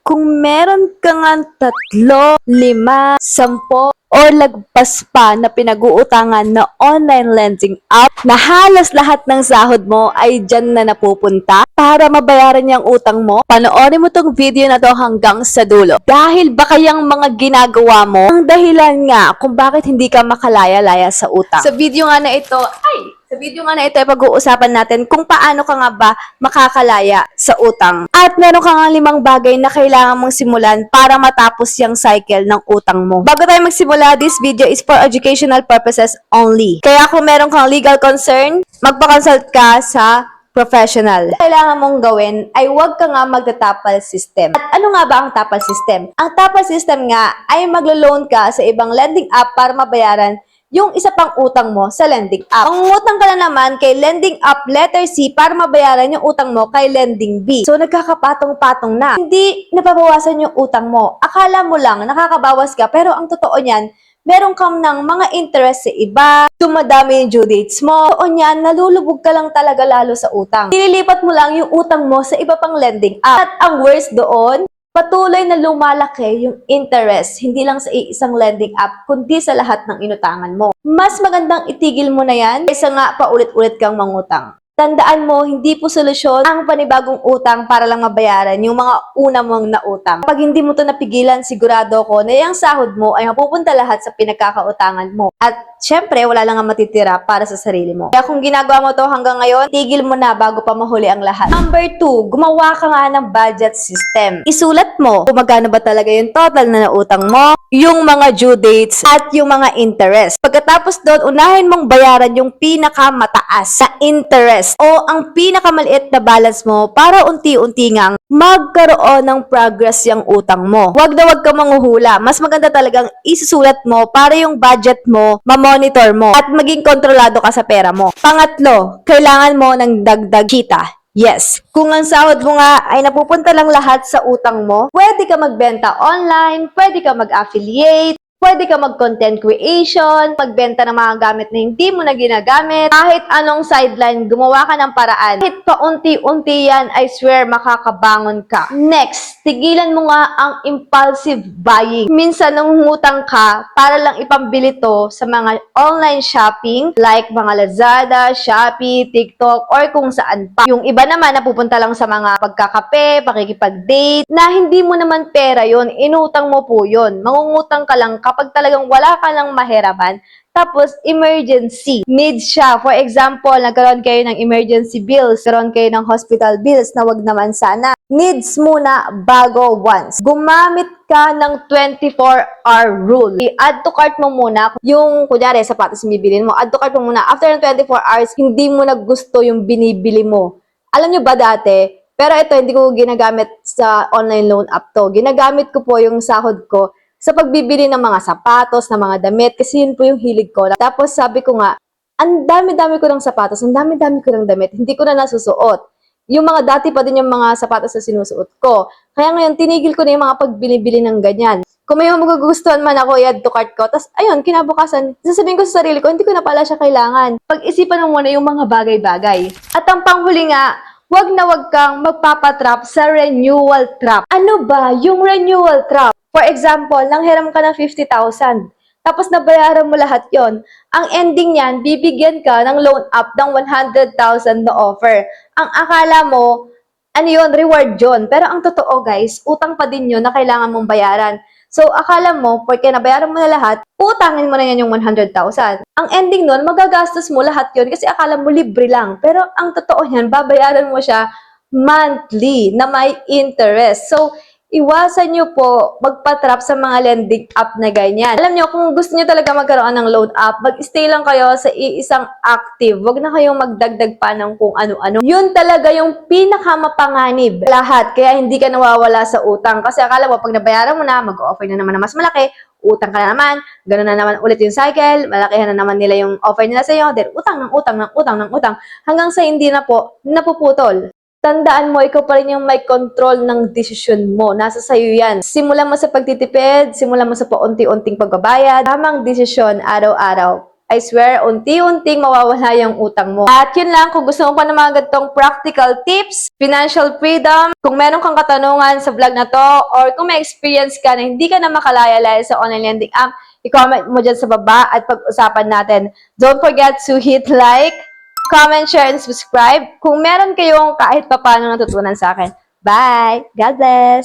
Kung meron ka nga 3, 5, 10, or lagpas pa na pinag-uutangan na online lending app na halos lahat ng sahod mo ay dyan na napupunta para mabayaran yung utang mo, panoorin mo tong video na to hanggang sa dulo. Dahil baka yung mga ginagawa mo ang dahilan nga kung bakit hindi ka makalaya-laya sa utang. Sa video nga na ito, ay pag-uusapan natin kung paano ka nga ba makakalaya sa utang. At meron ka nga 5 bagay na kailangan mong simulan para matapos yung cycle ng utang mo. Bago tayo magsimula, this video is for educational purposes only. Kaya kung meron kang legal concern, magpa-consult ka sa professional. Kailangan mong gawin ay huwag ka nga magta-tapal system. At ano nga ba ang tapal system? Ang tapal system nga ay maglo-loan ka sa ibang lending app para mabayaran yung isa pang utang mo sa lending app. Mangungutang ka na naman kay lending app letter C para mabayaran yung utang mo kay lending B. So, nagkakapatong-patong na. Hindi napabawasan yung utang mo. Akala mo lang nakakabawas ka, pero ang totoo niyan, meron kang ng mga interest sa iba, dumadami yung due dates mo, o niyan, nalulubog ka lang talaga lalo sa utang. Nililipat mo lang yung utang mo sa iba pang lending app. At ang worst doon, patuloy na lumalaki yung interest, hindi lang sa isang lending app, kundi sa lahat ng inutangan mo. Mas magandang itigil mo na yan kaysa nga paulit-ulit kang mangutang. Tandaan mo, hindi po solusyon ang panibagong utang para lang mabayaran yung mga una mong nautang. Pag hindi mo to napigilan, sigurado ko na yung sahod mo ay mapupunta lahat sa pinagkakautangan mo. At syempre, wala lang ang matitira para sa sarili mo. Kaya kung ginagawa mo to hanggang ngayon, tigil mo na bago pa mahuli ang lahat. Number 2, gumawa ka nga ng budget system. Isulat mo kung magkano ba talaga yung total na nautang mo, yung mga due dates, at yung mga interest. Pagkatapos doon, unahin mong bayaran yung pinakamataas sa interest o ang pinakamaliit na balance mo para unti-unti ngang magkaroon ng progress yung utang mo. Huwag na huwag ka manghuhula. Mas maganda talagang isusulat mo para yung budget mo, ma-monitor mo, at maging kontrolado ka sa pera mo. Pangatlo, kailangan mo ng dagdag kita. Yes. Kung ang sahod mo nga ay napupunta lang lahat sa utang mo, pwede ka magbenta online, pwede ka mag-affiliate, pwede ka mag-content creation, magbenta ng mga gamit na hindi mo na ginagamit, kahit anong sideline, gumawa ka ng paraan. Kahit paunti-unti yan, I swear, makakabangon ka. Next, tigilan mo nga ang impulsive buying. Minsan, nangungutang ka para lang ipambili to sa mga online shopping, like mga Lazada, Shopee, TikTok, or kung saan pa. Yung iba naman, napupunta lang sa mga pagkakape, pakikipag-date, na hindi mo naman pera yon, inutang mo po yon. Mangungutang ka lang kapag talagang wala ka lang mahirapan, tapos emergency needs siya. For example, nagkaroon kayo ng emergency bills, nagkaroon kayo ng hospital bills na wag naman sana. Needs muna bago wants. Gumamit ka ng 24-hour rule. I-add to cart mo muna yung, kunyari, sapatos yung bibilin mo. Add to cart mo muna. After ng 24 hours, hindi mo na gusto yung binibili mo. Alam nyo ba dati, pero ito, hindi ko ginagamit sa online loan app to. Ginagamit ko po yung sahod ko sa pagbibili ng mga sapatos, ng mga damit, kasi yun po yung hilig ko. Tapos sabi ko nga, ang dami-dami ko ng sapatos, ang dami-dami ko ng damit, hindi ko na nasusuot. Yung mga dati pa din yung mga sapatos na sinusuot ko. Kaya ngayon, tinigil ko na yung mga pagbili-bili ng ganyan. Kung may magugustuhan man ako, i-add to cart ko. Tapos, ayun, kinabukasan, sasabihin ko sa sarili ko, hindi ko na pala siya kailangan. Pag-isipan mo muna yung mga bagay-bagay. At ang panghuli nga, wag na wag kang magpapatrap sa renewal trap. Ano ba yung renewal trap? For example, nanghiram ka ng 50,000. Tapos nabayaran mo lahat yon. Ang ending niyan, bibigyan ka ng loan up ng 100,000 na offer. Ang akala mo, ano yun, reward yun. Pero ang totoo guys, utang pa din yun na kailangan mong bayaran. So, akala mo, porque nabayaran mo na lahat, utangin mo na yan yung 100,000. Ang ending nun, magagastos mo lahat yun kasi akala mo libre lang. Pero ang totoo yan, babayaran mo siya monthly na may interest. So, iwasan nyo po magpatrap sa mga lending app na ganyan. Alam nyo, kung gusto nyo talaga magkaroon ng loan app, mag-stay lang kayo sa iisang active. Huwag na kayong magdagdag pa ng kung ano-ano. Yun talaga yung pinakamapanganib lahat. Kaya hindi ka nawawala sa utang. Kasi akala mo, pag nabayaran mo na, mag-offer na naman na mas malaki, utang ka na naman, gano'n na naman ulit yung cycle, malakihan na naman nila yung offer nila sa'yo, then utang ng utang ng utang ng utang, hanggang sa hindi na po napuputol. Tandaan mo, ikaw pa rin yung may control ng desisyon mo. Nasa sayo yan. Simulan mo sa pagtitipid, simulan mo sa paunti-unting pagbabayad. Tamang desisyon araw-araw I swear, unti-unting mawawala yung utang mo. At yun lang, kung gusto mo pa ng mga ganitong practical tips, financial freedom, kung meron kang katanungan sa vlog na to, or kung may experience ka na hindi ka na makalaya-laya sa online lending app, i-comment mo dyan sa baba at pag-usapan natin. Don't forget to hit like, comment, share, and subscribe kung meron kayong kahit pa paano natutunan sa akin. Bye! God bless!